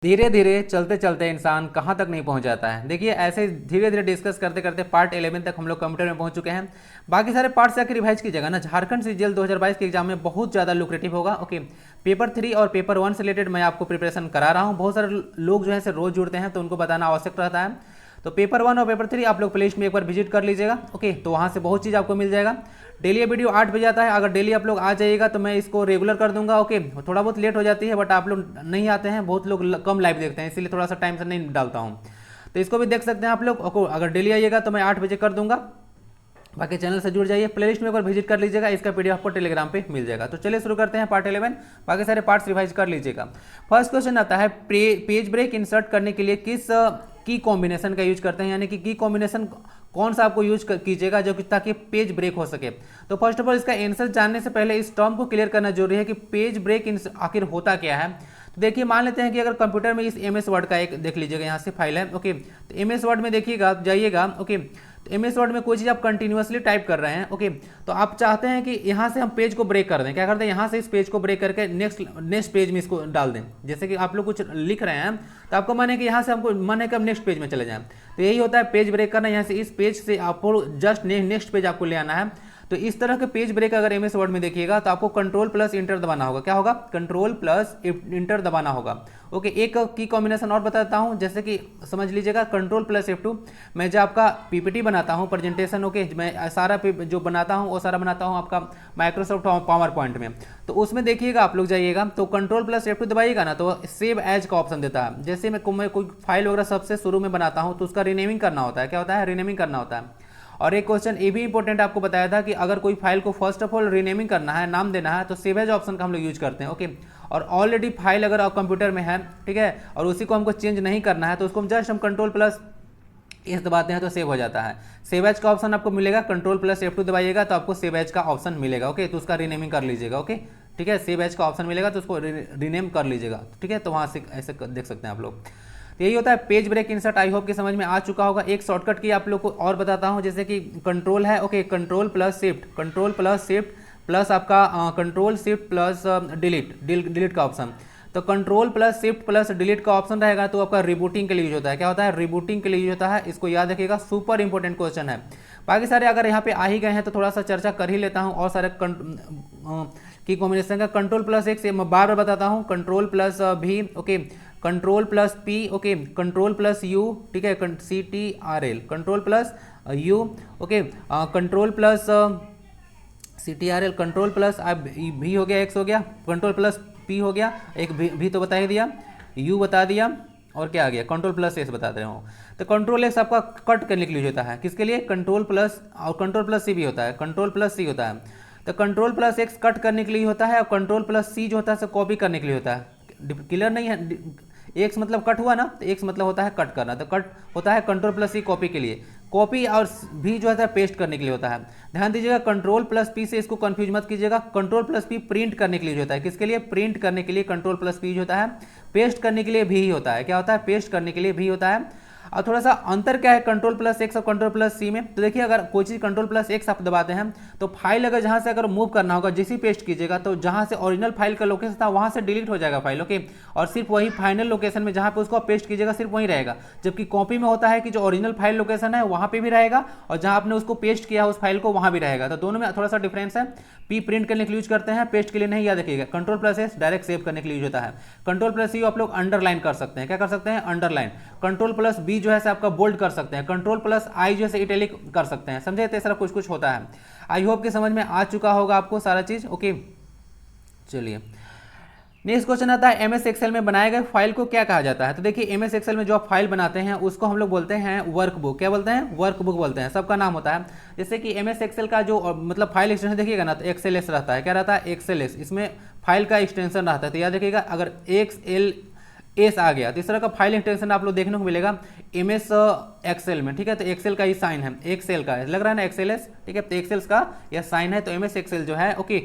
धीरे धीरे चलते चलते इंसान कहाँ तक नहीं पहुँच जाता है। देखिए ऐसे धीरे धीरे डिस्कस करते करते पार्ट 11 तक हम लोग कंप्यूटर में पहुँच चुके हैं। बाकी सारे पार्ट्स जाकर रिवाइज कीजिएगा ना। झारखंड सीजीएल 2022 के एग्जाम में बहुत ज़्यादा लुक्रेटिव होगा। ओके, पेपर 3 और पेपर 1 से रिलेटेड मैं आपको प्रिपरेशन करा रहा हूँ। बहुत सारे लोग जो है रोज जुड़ते हैं तो उनको बताना आवश्यक रहता है। तो पेपर 1 और पेपर 3 आप लोग प्ले लिस्ट में एक बार विजिट कर लीजिएगा। ओके, तो वहाँ से बहुत चीज़ आपको मिल जाएगा। डेली ये वीडियो 8 बजे आता है। अगर डेली आप लोग आ जाइएगा तो मैं इसको रेगुलर कर दूंगा। ओके, थोड़ा बहुत लेट हो जाती है बट आप लोग नहीं आते हैं, बहुत लोग कम लाइव देखते हैं, इसीलिए थोड़ा सा टाइम से नहीं डालता हूँ। तो इसको भी देख सकते हैं आप लोग। ओके, अगर डेली आइएगा तो मैं 8 बजे कर दूंगा। बाकी चैनल से जुड़ जाइए, प्लेलिस्ट में एक बार विजिट कर लीजिएगा। इसका पीडीएफ आपको टेलीग्राम पे मिल जाएगा। तो चलिए शुरू करते हैं पार्ट 11। बाकी सारे पार्ट्स रिवाइज कर लीजिएगा। फर्स्ट क्वेश्चन आता है, पेज ब्रेक इंसर्ट करने के लिए किस की कॉम्बिनेशन का यूज करते हैं, यानी कि की कॉम्बिनेशन कौन सा आपको यूज कीजिएगा जो कि ताकि पेज ब्रेक हो सके। तो फर्स्ट ऑफ ऑल इसका आंसर जानने से पहले इस टर्म को क्लियर करना जरूरी है कि पेज ब्रेक आखिर होता क्या है। तो देखिए, मान लेते हैं कि अगर कंप्यूटर में इस एमएस वर्ड का एक देख लीजिएगा, यहाँ से फाइल है। ओके, तो एमएस वर्ड में देखिएगा, जाइएगा। ओके, तो एमएस वर्ड में कोई चीज़ आप कंटिन्यूअसली टाइप कर रहे हैं। ओके, तो आप चाहते हैं कि यहाँ से हम पेज को ब्रेक कर दें। क्या करते हैं, यहाँ से इस पेज को ब्रेक करके नेक्स्ट पेज में इसको डाल दें। जैसे कि आप लोग कुछ लिख रहे हैं तो आपको मन है कि यहाँ से हमको मन है कि हम नेक्स्ट पेज में चले जाएं। तो यही होता है पेज ब्रेक करना। यहाँ से इस पेज से आपको जस्ट नेक्स्ट पेज आपको ले आना है। तो इस तरह के पेज ब्रेक अगर एमएस वर्ड में देखिएगा तो आपको कंट्रोल प्लस इंटर दबाना होगा। क्या होगा, कंट्रोल प्लस इंटर दबाना होगा। ओके, एक की कॉम्बिनेशन और बताता हूं, जैसे कि समझ लीजिएगा कंट्रोल प्लस F2। मैं जब आपका पीपीटी बनाता हूं प्रेजेंटेशन, ओके, मैं सारा जो बनाता हूं वो सारा बनाता हूं आपका माइक्रोसॉफ्ट पावर पॉइंट में। तो उसमें देखिएगा, आप लोग जाइएगा तो कंट्रोल प्लस F2 दबाइएगा ना तो सेव एज का ऑप्शन देता है। जैसे मैं कोई फाइल वगैरह सबसे शुरू में बनाता हूँ तो उसका रीनेमिंग करना होता है। क्या होता है, रीनेमिंग करना होता है। और एक क्वेश्चन ये भी इंपॉर्टेंट आपको बताया था कि अगर कोई फाइल को फर्स्ट ऑफ ऑल रीनेमिंग करना है, नाम देना है, तो सेव एज ऑप्शन का हम लोग यूज करते हैं। ओके, और ऑलरेडी फाइल अगर आप कंप्यूटर में है, ठीक है, और उसी को हमको चेंज नहीं करना है तो उसको हम जस्ट हम कंट्रोल प्लस एस दबाते हैं तो सेव हो जाता है। सेव एज का ऑप्शन आपको मिलेगा, कंट्रोल प्लस F2 दबाइएगा तो आपको सेव एज का ऑप्शन मिलेगा। ओके, तो उसका रीनेमिंग कर लीजिएगा। ओके, ठीक है, सेव एज का ऑप्शन मिलेगा तो उसको रीनेम कर लीजिएगा। ठीक है, तो वहाँ से ऐसे देख सकते हैं आप लोग। तो यही होता है page break insert. I hope कि समझ में आ चुका होगा। एक शॉर्टकट की आप लोग को और बताता हूं, जैसे कि कंट्रोल है। Okay, control plus shift, control plus shift plus आपका कंट्रोल शिफ्ट प्लस डिलीट का ऑप्शन। तो control plus shift plus delete का ऑप्शन रहेगा तो आपका रिबूटिंग के लिए यूज होता है। क्या होता है, रिबूटिंग के लिए यूज होता है। इसको याद रखिएगा, सुपर इंपॉर्टेंट क्वेश्चन है। बाकी सारे अगर यहाँ पे आ ही गए हैं तो थोड़ा सा चर्चा कर ही लेता हूँ। और सारे की कॉम्बिनेशन का कंट्रोल प्लस एक से मैं बार बार बताता हूँ, कंट्रोल प्लस भी, okay, control plus P, okay, control plus you, ठीक है, CTRL, control plus you, okay, control plus CTRL, control plus भी हो गया, एक्स हो गया, कंट्रोल प्लस पी हो गया, एक भी तो बता ही दिया, यू बता दिया, और क्या आ गया, कंट्रोल प्लस एस बता रहे हो। तो कंट्रोल एक्स आपका कट करने के लिए होता है। किसके लिए, कंट्रोल प्लस, और कंट्रोल प्लस सी भी होता है, कंट्रोल प्लस सी होता है। तो कंट्रोल प्लस एक्स कट करने के लिए होता है और कंट्रोल प्लस सी जो होता है कॉपी करने के लिए होता है। क्लियर नहीं है, एक्स मतलब कट हुआ ना, तो एक्स मतलब होता है कट करना, तो कट होता है कंट्रोल प्लस सी कॉपी के लिए। कॉपी और भी जो है पेस्ट करने के लिए होता है। ध्यान दीजिएगा, कंट्रोल प्लस पी से इसको कंफ्यूज मत कीजिएगा। कंट्रोल प्लस पी प्रिंट करने के लिए होता है। किसके लिए, प्रिंट करने के लिए कंट्रोल प्लस पी होता है। पेस्ट करने के लिए भी होता है। क्या होता है, पेस्ट करने के लिए भी होता है। और थोड़ा सा अंतर क्या है कंट्रोल प्लस एक्स और कंट्रोल प्लस सी में, तो देखिए अगर कोई चीज़ कंट्रोल प्लस एक्स आप दबाते हैं तो फाइल अगर जहाँ से अगर मूव करना होगा, जैसे पेस्ट कीजिएगा तो जहाँ से ओरिजिनल फाइल का लोकेशन था वहाँ से डिलीट हो जाएगा फाइल। ओके, और सिर्फ वही फाइनल लोकेशन में जहाँ पे उसको पेस्ट कीजिएगा सिर्फ वहीं रहेगा। जबकि कॉपी में होता है कि जो ओरिजिनल फाइल लोकेशन है वहाँ पे भी रहेगा और जहाँ आपने उसको पेस्ट किया उस फाइल को वहाँ भी रहेगा। तो दोनों में थोड़ा सा डिफरेंस है। पी प्रिंट करने के लिए यूज करते हैं, पेस्ट के लिए नहीं, याद रखिएगा। Control plus S direct save करने के लिए यूज होता है। कंट्रोल प्लस यू आप लोग अंडरलाइन कर सकते हैं। क्या कर सकते हैं, अंडरलाइन। कंट्रोल प्लस बी जो है आपका बोल्ड कर सकते हैं। कंट्रोल प्लस आई जो है इटैलिक कर सकते हैं। समझे, तो सारा कुछ कुछ होता है। आई होप कि समझ में आ चुका होगा आपको सारा चीज। ओके, चलिए नेक्स्ट क्वेश्चन आता है, एमएस एक्सेल में बनाए गए फाइल को क्या कहा जाता है। तो देखिए एमएस एक्सेल में जो आप फाइल बनाते हैं उसको हम लोग बोलते हैं वर्कबुक। क्या बोलते हैं, वर्कबुक बोलते हैं। सबका नाम होता है। जैसे कि एमएस एक्सेल का जो मतलब फाइल एक्सटेंशन देखिएगा ना तो एक्सएलएस रहता है। क्या रहता है, एक्सएलएस। इसमें फाइल का एक्सटेंशन रहता है। तो याद रखिएगा, अगर XLS आ गया तो इस तरह का फाइल एक्सटेंशन आप लोग देखने को मिलेगा एमएस एक्सेल में। ठीक है, तो एक्सेल का ही साइन है, एक्सेल का लग रहा है ना, एक्सएलएस। ठीक है, तो एक्सेल का यह साइन है। तो एमएस एक्सेल जो है, ओके,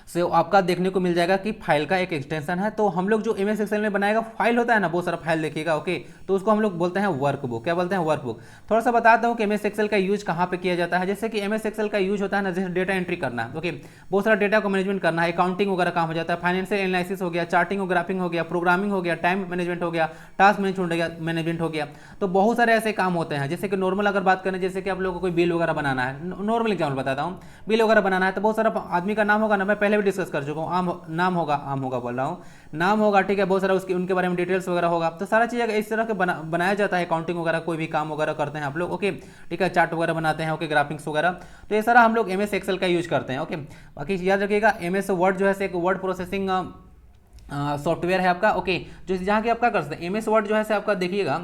से आपका देखने को मिल जाएगा कि फाइल का एक एक्सटेंशन है। तो हम लोग जो एमएस एक्सेल में बनाएगा फाइल होता है ना, बहुत सारा फाइल देखिएगा, ओके, तो उसको हम लोग बोलते हैं वर्कबुक। क्या बोलते हैं? वर्कबुक। थोड़ा सा बताता हूँ कि एमएस एक्सेल का यूज कहाँ पे किया जाता है। जैसे कि एमएस एक्सेल का यूज होता है ना, जैसे डेटा एंट्री करना, ओके, बहुत सारा डेटा को मैनेजमेंट करना है, अकाउंटिंग वगैरह काम हो जाता है, फाइनेंशियल एनालिसिस हो गया, चार्टिंग और ग्राफिंग हो गया, प्रोग्रामिंग हो गया, टाइम मैनेजमेंट हो गया, टास्क मैनेजमेंट हो गया। तो बहुत सारे ऐसे काम होते हैं। जैसे कि नॉर्मल अगर बात करें, जैसे कि आप लोगों को कोई बिल वगैरह बनाना है, नॉर्मल एग्जाम्पल बताता हूँ, बिल वगैरह बनाना है तो बहुत सारा आदमी का नाम होगा ना, मैं पहले भी डिस्कस कर चुका हूँ, नाम होगा बोल रहा हूँ, नाम होगा, ठीक है, बहुत सारा उसके उनके बारे में डिटेल्स वगैरह होगा। तो सारा चीज़ इस तरह के बनाया जाता है। अकाउंटिंग वगैरह कोई भी काम वगैरह करते हैं आप लोग, ओके, ठीक है, चार्ट वगैरह बनाते हैं, ओके, ग्राफिक्स वगैरह, तो ये सारा हम लोग एमएस एक्सेल का यूज करते हैं, ओके। बाकी याद रखिएगा, एमएस वर्ड जो है एक वर्ड प्रोसेसिंग सॉफ्टवेयर है आपका, ओके, जो जहाँ की आप क्या कर सकते हैं, एमएस वर्ड जो है आपका देखिएगा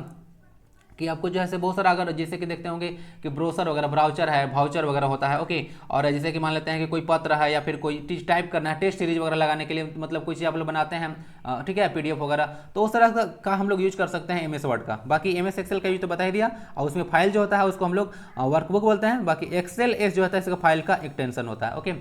कि आपको जो है बहुत सारा, अगर जैसे कि देखते होंगे कि ब्रोशर वगैरह, ब्राउचर है, भाउचर वगैरह होता है, ओके, और जैसे कि मान लेते हैं कि कोई पत्र है या फिर कोई चीज़ टाइप करना है, टेस्ट सीरीज वगैरह लगाने के लिए, मतलब कोई चीज़ आप लोग बनाते हैं, ठीक है, पीडीएफ वगैरह, तो उस तरह का हम लोग यूज कर सकते हैं एमएस वर्ड का। बाकी एमएस एक्सेल का यूज तो बता ही दिया, और उसमें फाइल जो होता है उसको हम लोग वर्कबुक बोलते हैं। बाकी एक्सेल एस जो होता है इसका फाइल का एक्सटेंशन होता है, ओके।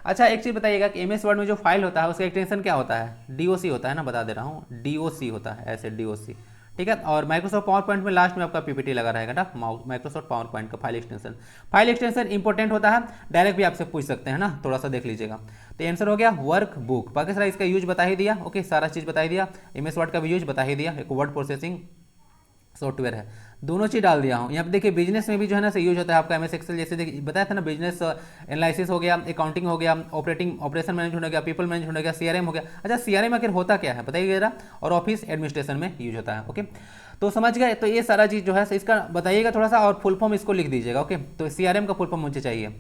अच्छा, एक चीज़ बताइएगा कि एमएस वर्ड में जो फाइल होता है उसका एक्सटेंशन क्या होता है? डीओसी होता है ना, बता दे रहा हूँ, डीओसी होता है, ऐसे डीओसी, ठीक है। और माइक्रोसॉफ्ट पावर पॉइंट में लास्ट में आपका पीपीटी लगा रहेगा ना, माइक्रोसॉफ्ट पावर पॉइंट का फाइल एक्सटेंशन इंपॉर्टेंट होता है, डायरेक्ट भी आपसे पूछ सकते हैं ना, थोड़ा सा देख लीजिएगा। तो आंसर हो गया वर्क बुक। बाकी सारा इसका यूज बता ही दिया, ओके, सारा चीज़ बता ही दिया, एमएस वर्ड का भी यूज बता ही दिया, एक वर्ड प्रोसेसिंग सॉफ्टवेयर है, दोनों चीज़ डाल दिया हूँ। यहाँ पे देखिए बिजनेस में भी जो है ना यूज होता है आपका एमएस एक्सेल, जैसे देखिए बताया था ना, बिजनेस एनालिसिस हो गया, अकाउंटिंग हो गया, ऑपरेशन मैनेजमेंट हो गया, पीपल मैनेजमेंट हो गया, सीआरएम हो गया। अच्छा, सीआरएम आखिर होता क्या है बताइए जरा, और ऑफिस एडमिनिस्ट्रेशन में यूज होता है, ओके। तो समझ गए, तो ये सारा चीज़ जो है इसका बताइएगा थोड़ा सा, और फुल फॉर्म इसको लिख दीजिएगा, ओके। तो सीआरएम का फुल फॉर्म मुझे चाहिए,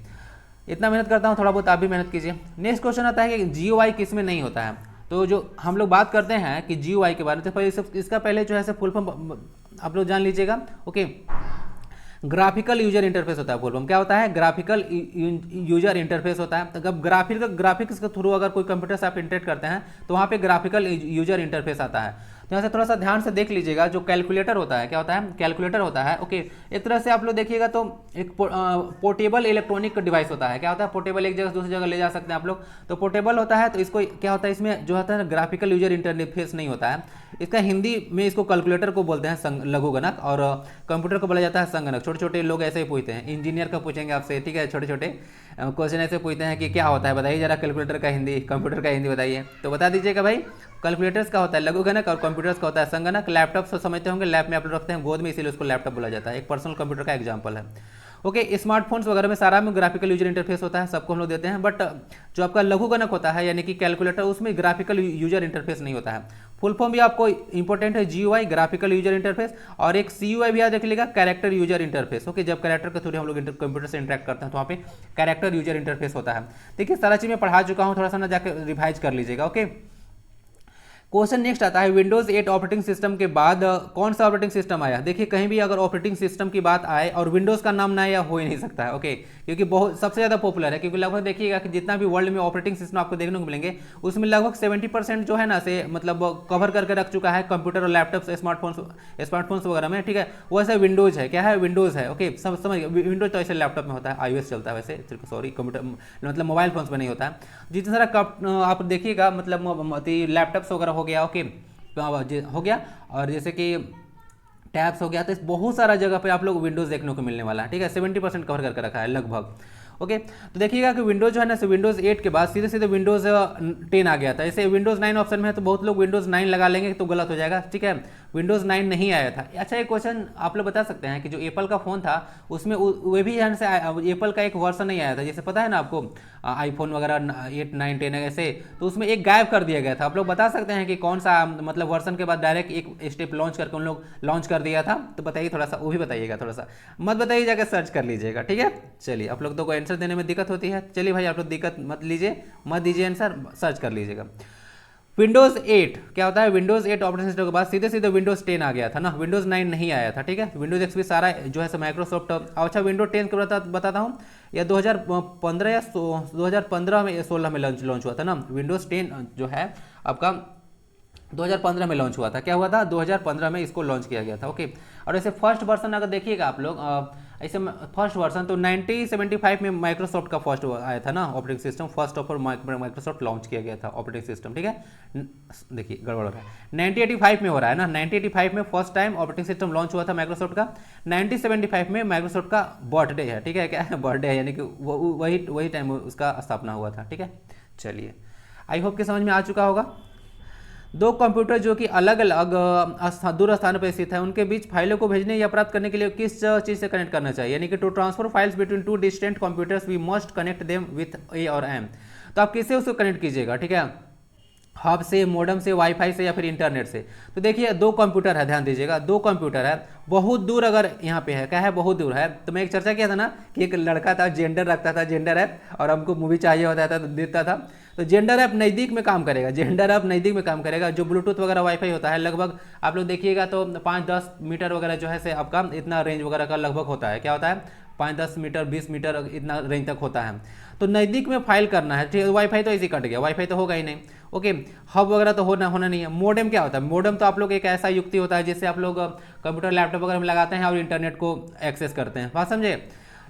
इतना मेहनत करता हूँ, थोड़ा बहुत आप भी मेहनत कीजिए। नेक्स्ट क्वेश्चन आता है कि जीओआई किस में नहीं होता है। तो जो हम लोग बात करते हैं कि जीओआई के बारे में, तो पहले इसका पहले जो है फुल फॉर्म आप लोग जान लीजिएगा, ओके। ग्राफिकल यूजर इंटरफेस होता है फुल फॉर्म, क्या होता है? ग्राफिकल यूजर इंटरफेस होता है। तो जब ग्राफिक्स के थ्रू अगर कोई कंप्यूटर से आप इंटरेक्ट करते हैं तो वहाँ पे ग्राफिकल यूजर इंटरफेस आता है। तो यहाँ से थोड़ा सा ध्यान से देख लीजिएगा, जो कैलकुलेटर होता है, क्या होता है? कैलकुलेटर होता है, ओके। एक तरह से आप लोग देखिएगा तो एक पोर्टेबल इलेक्ट्रॉनिक डिवाइस होता है। क्या होता है? पोर्टेबल, एक जगह से दूसरी जगह ले जा सकते हैं आप लोग, तो पोर्टेबल होता है। तो इसको क्या होता है, इसमें जो होता है ग्राफिकल यूजर इंटरफेस नहीं होता है। इसका हिंदी में इसको कैलकुलेटर को बोलते हैं लघुगणक, और कंप्यूटर को बोला जाता है संगणक। छोटे छोटे लोग ऐसे ही पूछते हैं, इंजीनियर का पूछेंगे आपसे, ठीक है, छोटे छोटे क्वेश्चन ऐसे पूछते हैं कि क्या होता है बताइए जरा कैलकुलेटर का हिंदी, कंप्यूटर का हिंदी बताइए। तो बता दीजिएगा भाई, कैलकुलेटर्स का होता है लघुगणक और कंप्यूटर्स का होता है संगणक। लैपटॉप से समझते होंगे, लैब में आप लोग रखते हैं गोद में, इसीलिए उसको लैपटॉप बोला जाता है। एक पर्सनल कंप्यूटर का एग्जांपल है, ओके। स्मार्टफोन्स वगैरह में सारा में ग्राफिकल यूजर इंटरफेस होता है, सबको हम लोग देते हैं। बट जो आपका लघुगणक होता है यानी कि कैलकुलेटर, उसमें ग्राफिकल यूजर इंटरफेस नहीं होता है। फुल फॉर्म भी आपको इंपॉर्टेंट है, जीयूआई ग्राफिकल यूजर इंटरफेस, और एक सीयूआई भी याद रख लीजिएगा, कैरेक्टर यूजर इंटरफेस, ओके। जब कैरेक्टर के थ्रू हम लोग कंप्यूटर से इंटरेक्ट करते हैं तो वहाँ पे कैरेक्टर यूजर इंटरफेस होता है। देखिए सारा चीज़ मैं पढ़ा चुका हूँ, थोड़ा सा ना जाकर रिवाइज कर लीजिएगा, ओके। क्वेश्चन नेक्स्ट आता है, विंडोज 8 ऑपरेटिंग सिस्टम के बाद कौन सा ऑपरेटिंग सिस्टम आया? देखिए कहीं भी अगर ऑपरेटिंग सिस्टम की बात आए और विंडोज का नाम ना आया, हो ही नहीं सकता है, ओके, क्योंकि बहुत सबसे ज़्यादा पॉपुलर है। क्योंकि लगभग देखिएगा कि जितना भी वर्ल्ड में ऑपरेटिंग सिस्टम आपको देखने को मिलेंगे, उसमें लगभग 70% जो है ना से मतलब कवर करके रख चुका है कंप्यूटर और लैपटॉप्स, स्मार्टफोन्स वगैरह में, ठीक है। वैसे विंडोज है, क्या है? विंडोज है, ओके, समझ। विंडोज तो ऐसे लैपटॉप में होता है, iOS चलता है वैसे, सॉरी, कंप्यूटर मतलब मोबाइल फोन्स में नहीं होता है। जितना सारा आप देखिएगा मतलब लैपटॉप्स वगैरह हो गया, ओके, हो गया, और जैसे कि टैब्स हो गया, तो बहुत सारा जगह पे आप लोग विंडोज देखने को मिलने वाला है, ठीक है। 70% कवर करके रखा है लगभग, ओके। तो देखिएगा कि विंडोज जो है ना, विंडोज 8 के बाद सीधे सीधे विंडोज 10 आ गया था। जैसे विंडोज 9 ऑप्शन में है तो बहुत लोग विंडोज 9 लगा लेंगे, तो गलत हो जाएगा, ठीक है। विंडोज 9 नहीं आया था। अच्छा, एक क्वेश्चन आप लोग बता सकते हैं कि जो एप्पल का फ़ोन था उसमें वे भी यहाँ से एप्पल का एक वर्जन नहीं आया था, जैसे पता है ना आपको, आईफोन वगैरह 8, 9, 10 ऐसे, तो उसमें एक गायब कर दिया गया था। आप लोग बता सकते हैं कि कौन सा मतलब वर्जन के बाद डायरेक्ट एक स्टेप लॉन्च करके उन लोग लॉन्च कर दिया था? तो बताइए थोड़ा सा, वो भी बताइएगा, थोड़ा सा मत बताइए, जाकर सर्च कर लीजिएगा, ठीक है। चलिए, आप लोग तो को आंसर देने में दिक्कत होती है, चलिए भाई आप लोग दिक्कत मत दीजिए आंसर, सर्च कर लीजिएगा। विंडोज 8 क्या होता है? विंडोज 8 ऑपरेटिंग सिस्टम के बाद सीधे सीधे विंडोज 10 आ गया था ना, विंडोज 9 नहीं आया था, ठीक है। विंडोज एक्सपी सारा जो है माइक्रोसॉफ्ट। अच्छा, विंडोज 10 के बताता हूँ, या 2015 या 2015 में 16 में लॉन्च हुआ था ना। विंडोज 10 जो है आपका 2015 में लॉन्च हुआ था। क्या हुआ था? 2015 में इसको लॉन्च किया गया था, ओके। और ऐसे फर्स्ट वर्जन अगर देखिएगा आप लोग, ऐसे फर्स्ट वर्जन तो 1975 में माइक्रोसॉफ्ट का फर्स्ट आया था ना operating system, first of all Microsoft launch किया गया था ऑपरेटिंग सिस्टम, ठीक है। देखिए गड़बड़ हो रहा है, 1985 में हो रहा है ना, 1985 में first time operating system launch हुआ था माइक्रोसॉफ्ट का, 1975 में माइक्रोसॉफ्ट का बर्थडे है, ठीक है, क्या है बर्थडे है, यानी कि वही टाइम उसका स्थापना हुआ था, ठीक है। चलिए आई होप कि समझ में आ चुका होगा। दो कंप्यूटर जो कि अलग अलग दूर स्थान पर स्थित है, उनके बीच फाइलों को भेजने या प्राप्त करने के लिए किस चीज़ से कनेक्ट करना चाहिए, यानी कि to transfer files between two distant computers we must connect them with a और एम। तो आप किससे उसको कनेक्ट कीजिएगा, ठीक है, हब से, मॉडेम से, वाईफाई से या फिर इंटरनेट से। तो देखिए दो कंप्यूटर है, ध्यान दीजिएगा, दो कंप्यूटर है, बहुत दूर अगर यहाँ पे है, क्या है, बहुत दूर है। तो मैं एक चर्चा किया था ना कि एक लड़का था, जेंडर रखता था, जेंडर ऐप, और हमको मूवी चाहिए होता था तो देता था। तो जेंडर ऐप नज़दीक में काम करेगा, जेंडर ऐप नज़दीक में काम करेगा। जो ब्लूटूथ वगैरह वाईफाई होता है लगभग आप लोग देखिएगा तो 5-10 मीटर वगैरह जो है से आपका इतना रेंज वगैरह का लगभग होता है, क्या होता है, 5-10 मीटर 20 मीटर इतना रेंज तक होता है। तो नज़दीक में फाइल करना है, ठीक है। वाईफाई तो ऐसे कट गया, वाईफाई तो होगा ही नहीं, ओके। हब वगैरह तो होना नहीं है। मोडेम क्या होता है, मोडेम तो आप लोग एक ऐसा युक्ति होता है जिससे आप लोग कंप्यूटर लैपटॉप वगैरह में लगाते हैं और इंटरनेट को एक्सेस करते हैं, बात समझे,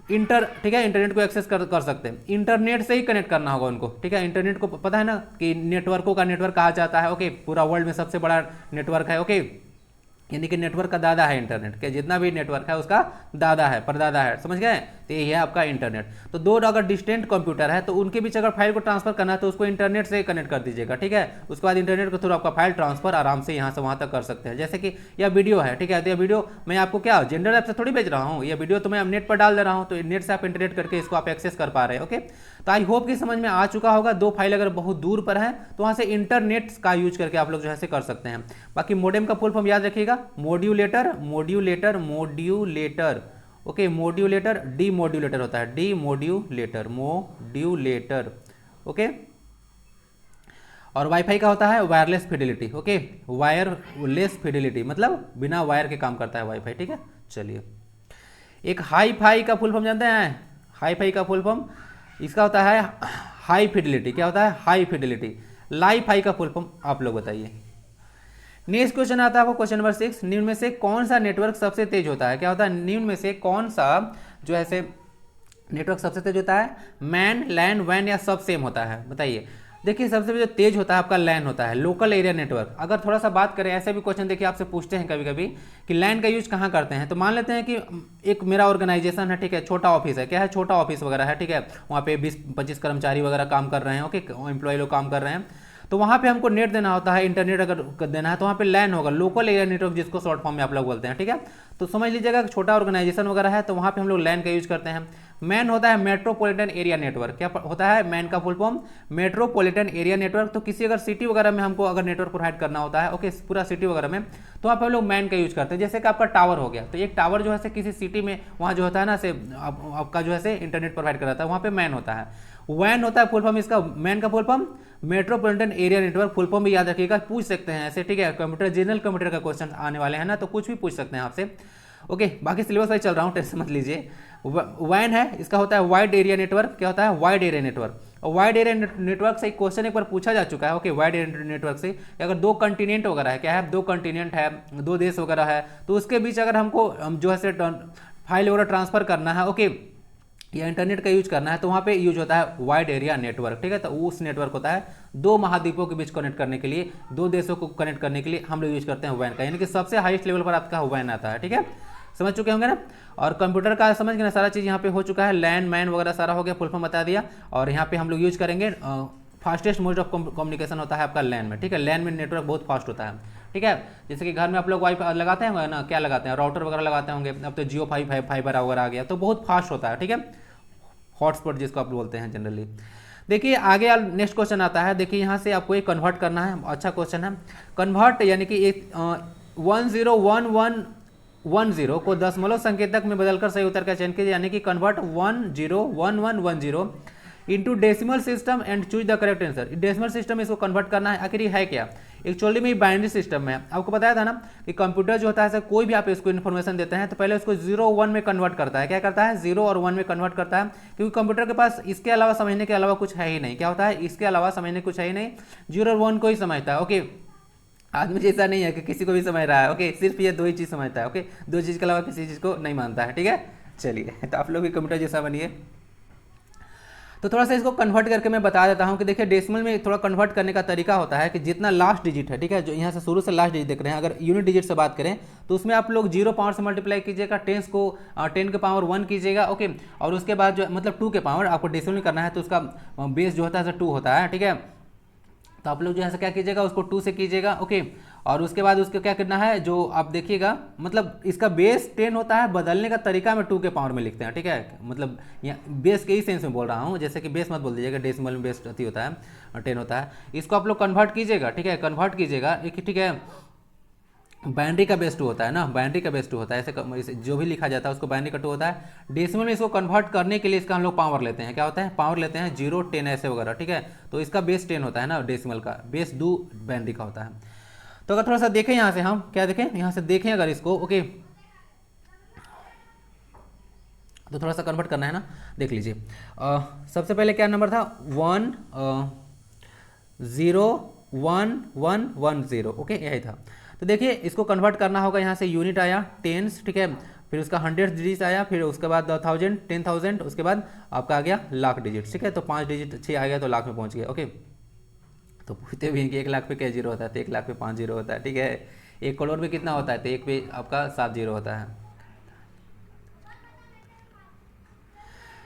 ठीक है, इंटरनेट को एक्सेस कर सकते हैं। इंटरनेट से ही कनेक्ट करना होगा उनको, ठीक है। इंटरनेट को पता है ना कि नेटवर्कों का नेटवर्क कहा जाता है, ओके, पूरा वर्ल्ड में सबसे बड़ा नेटवर्क है, ओके, यानी कि नेटवर्क का दादा है इंटरनेट के, जितना भी नेटवर्क है उसका दादा है, परदादा है, समझ गए। तो ये है आपका इंटरनेट। तो दो अगर डिस्टेंट कंप्यूटर है तो उनके बीच अगर फाइल को ट्रांसफर करना है तो उसको इंटरनेट से कनेक्ट कर दीजिएगा, ठीक है। उसके बाद इंटरनेट के थ्रू आपका फाइल ट्रांसफर आराम से यहाँ से वहाँ तक कर सकते हैं। जैसे कि यह वीडियो है, ठीक है, तो यह वीडियो मैं आपको क्या जेंडर ऐप से थोड़ी भेज रहा हूँ, यह वीडियो तो मैं नेट पर डाल दे रहा हूँ, तो नेट से आप इंटरनेट करके इसको आप एक्सेस कर पा रहे हैं, ओके। तो आई होप कि समझ में आ चुका होगा। दो फाइल अगर बहुत दूर पर है तो वहाँ से इंटरनेट का यूज करके आप लोग जो है कर सकते हैं। बाकी मोडेम का फुल फॉर्म याद रखिएगा, modulator, modulator, modulator, okay, modulator, D modulator होता है, डी मॉड्यूलेटर, मॉड्यूलेटर, ओके। और वाईफाई का होता है wireless Fidelity, okay, wireless Fidelity मतलब बिना वायर के काम करता है वाईफाई, ठीक है। चलिए एक हाई फाई का फुल फॉर्म जानते हैं, हाई फाई का फुल फॉर्म इसका होता है हाई फिडेलिटी, क्या होता है, हाई फिडेलिटी। लाई फाई का फुल फॉर्म आप लोग बताइए। नेक्स्ट क्वेश्चन आता है वो क्वेश्चन नंबर 6, निम्न में से कौन सा नेटवर्क सबसे तेज होता है, क्या होता है, निम्न में से कौन सा जो है से नेटवर्क सबसे तेज होता है, मैन, लैन, वैन या सब सेम होता है, बताइए। देखिए सबसे जो तेज होता है आपका लैन होता है, लोकल एरिया नेटवर्क। अगर थोड़ा सा बात करें, ऐसे भी क्वेश्चन देखिए आपसे पूछते हैं कभी कभी कि लैन का यूज कहाँ करते हैं। तो मान लेते हैं कि एक मेरा ऑर्गेनाइजेशन है, ठीक है, छोटा ऑफिस है, क्या है, छोटा ऑफिस वगैरह है, ठीक है, वहाँ पे 20-25 कर्मचारी वगैरह काम कर रहे हैं, ओके, एम्प्लॉय लोग काम कर रहे हैं। तो वहाँ पे हमको नेट देना होता है, इंटरनेट अगर देना है तो वहाँ पे लैन होगा, लोकल एरिया नेटवर्क जिसको शॉर्ट फॉर्म में आप लोग बोलते हैं, ठीक है। तो समझ लीजिएगा कि छोटा ऑर्गेनाइजेशन वगैरह है तो वहाँ पे हम लोग लैन का यूज करते हैं। मैन होता है मेट्रोपॉलिटन एरिया नेटवर्क, क्या होता है मैन का full form, metropolitan area network. तो किसी अगर सिटी वगैरह में हमको अगर नेटवर्क प्रोवाइड करना होता है, ओके, पूरा सिटी वगैरह में, तो वहाँ पे हम लोग मैन का यूज करते हैं। जैसे कि आपका टावर हो गया, तो एक टावर जो है किसी सिटी में वहाँ जो होता है ना से आपका जो है इंटरनेट प्रोवाइड कराता है, वहाँ पे मैन होता है। वैन होता है फुल फॉर्म इसका, मैन का full form metropolitan area network, full form भी याद रखिएगा, पूछ सकते हैं ऐसे, ठीक है। कंप्यूटर जनरल कंप्यूटर का क्वेश्चन आने वाले हैं ना, तो कुछ भी पूछ सकते हैं आपसे, ओके। बाकी सिलेबस वाइज चल रहा हूँ, टेंशन मत लीजिए। वैन है इसका होता है वाइड एरिया नेटवर्क, क्या होता है, वाइड एरिया नेटवर्क। और वाइड एरिया नेटवर्क से एक क्वेश्चन एक बार पूछा जा चुका है, ओके, वाइड एरिया नेटवर्क से अगर दो कंटिनेंट वगैरह है, क्या है, दो कंटिनेंट है, दो देश वगैरह है, तो उसके बीच अगर हमको जो है फाइल वगैरह ट्रांसफर करना है, ओके, या इंटरनेट का यूज करना है, तो वहाँ पे यूज होता है वाइड एरिया नेटवर्क, ठीक है। तो उस नेटवर्क होता है दो महाद्वीपों के बीच कनेक्ट करने के लिए, दो देशों को कनेक्ट करने के लिए हम लोग यूज करते हैं वैन का, यानी कि सबसे हाईएस्ट लेवल पर आपका वैन आता है, ठीक है, समझ चुके होंगे ना। और कंप्यूटर का समझ गए ना, सारा चीज़ यहाँ पे हो चुका है, लैन मैन वगैरह सारा हो गया, फुल फॉर्म बता दिया। और यहाँ पे हम लोग यूज करेंगे फास्टेस्ट मोड ऑफ कम्युनिकेशन होता है आपका लैन में, ठीक है, लैन में नेटवर्क बहुत फास्ट होता है, ठीक है। जैसे कि घर में आप लोग वाईफाई लगाते हैं ना, क्या लगाते हैं, राउटर वगैरह लगाते होंगे, अब तो जियो फाइबर वगैरह आ गया, तो बहुत फास्ट होता है, ठीक है, हॉटस्पॉट जिसको आप बोलते हैं जनरली। देखिए आगे नेक्स्ट क्वेश्चन आता है, देखिए यहाँ से आपको एक कन्वर्ट करना है, अच्छा क्वेश्चन है। कन्वर्ट यानी कि एक 101110 को दशमलव संकेतक में बदलकर सही उत्तर का चयन कीजिए, यानी कि convert 101110 into decimal system and choose the correct answer. Decimal system इसको कन्वर्ट करना है, आखिर ये है क्या, एक्चुअली में बाइनरी सिस्टम में आपको बताया था ना कि कंप्यूटर जो होता है कोई भी आप इसको इन्फॉर्मेशन देते हैं तो पहले उसको 0-1 में कन्वर्ट करता है, क्या करता है 0 और 1 में कन्वर्ट करता है, क्योंकि कंप्यूटर के पास इसके अलावा समझने के अलावा कुछ है ही नहीं, क्या होता है इसके अलावा समझने कुछ है ही नहीं, 0 और 1 को ही समझता है, ओके। आदमी जैसा नहीं है कि किसी को भी समझ रहा है, ओके, सिर्फ ये दो ही चीज़ समझता है, ओके, दो चीज़ के अलावा किसी चीज़ को नहीं मानता है, ठीक है। चलिए, तो आप लोग भी कंप्यूटर जैसा बनिए। तो थोड़ा सा इसको कन्वर्ट करके मैं बता देता हूँ कि देखिए डेसिमल में थोड़ा कन्वर्ट करने का तरीका होता है कि जितना लास्ट डिजिट है, ठीक है, जो यहाँ से शुरू से लास्ट डिजिट देख रहे हैं, अगर यूनिट डिजिट से बात करें तो उसमें आप लोग 0 पावर से मल्टीप्लाई कीजिएगा, 10 को 10 के पावर 1 कीजिएगा, ओके। और उसके बाद जो मतलब 2 के पावर आपको डेसिमल में करना है तो उसका बेस जो होता है 2 होता है, ठीक है। तो आप लोग जो है क्या कीजिएगा, उसको 2 से कीजिएगा, ओके। और उसके बाद उसको क्या करना है, जो आप देखिएगा मतलब इसका बेस 10 होता है, बदलने का तरीका में 2 के पावर में लिखते हैं, ठीक है। मतलब यहाँ बेस के ही सेंस में बोल रहा हूँ, जैसे कि बेस मत बोल दीजिएगा, डेसिमल में बेस अति होता है 10 होता है। इसको आप लोग कन्वर्ट कीजिएगा, ठीक है, कन्वर्ट कीजिएगा, ठीक है। बाइनरी का बेस 2 होता है ना, बाइनरी का बेस 2 होता है, ऐसे जो भी लिखा जाता है उसको बाइनरी का 2 होता है। डेसिमल में इसको कन्वर्ट करने के लिए इसका हम लोग पावर लेते हैं, क्या होता है, पावर लेते हैं 0, 10 ऐसे वगैरह, ठीक है। तो इसका बेस 10 होता है ना, डेसिमल का बेस 2 बाइनरी का होता है। तो अगर थोड़ा सा देखें यहाँ से, हम क्या देखें, यहाँ से देखें अगर इसको, ओके, तो थोड़ा सा कन्वर्ट करना है ना, देख लीजिए। सबसे पहले क्या नंबर था, 1 0 1 1 1 0, ओके, यही था। तो देखिए इसको कन्वर्ट करना होगा, यहाँ से यूनिट आया टेंस, ठीक है, फिर उसका 100 डिजिट आया, फिर उसके बाद 1000 10,000, उसके बाद आपका आ गया लाख डिजिट, ठीक है। तो 5 डिजिट 6 आ गया तो लाख में पहुँच गया, ओके। तो पूछते भी हैं कि 1 लाख पे क्या जीरो होता है, तो 1 लाख पे 5 जीरो होता है, ठीक है। 1 करोड़ पे कितना होता है, तो 1 पे आपका 7 जीरो होता है।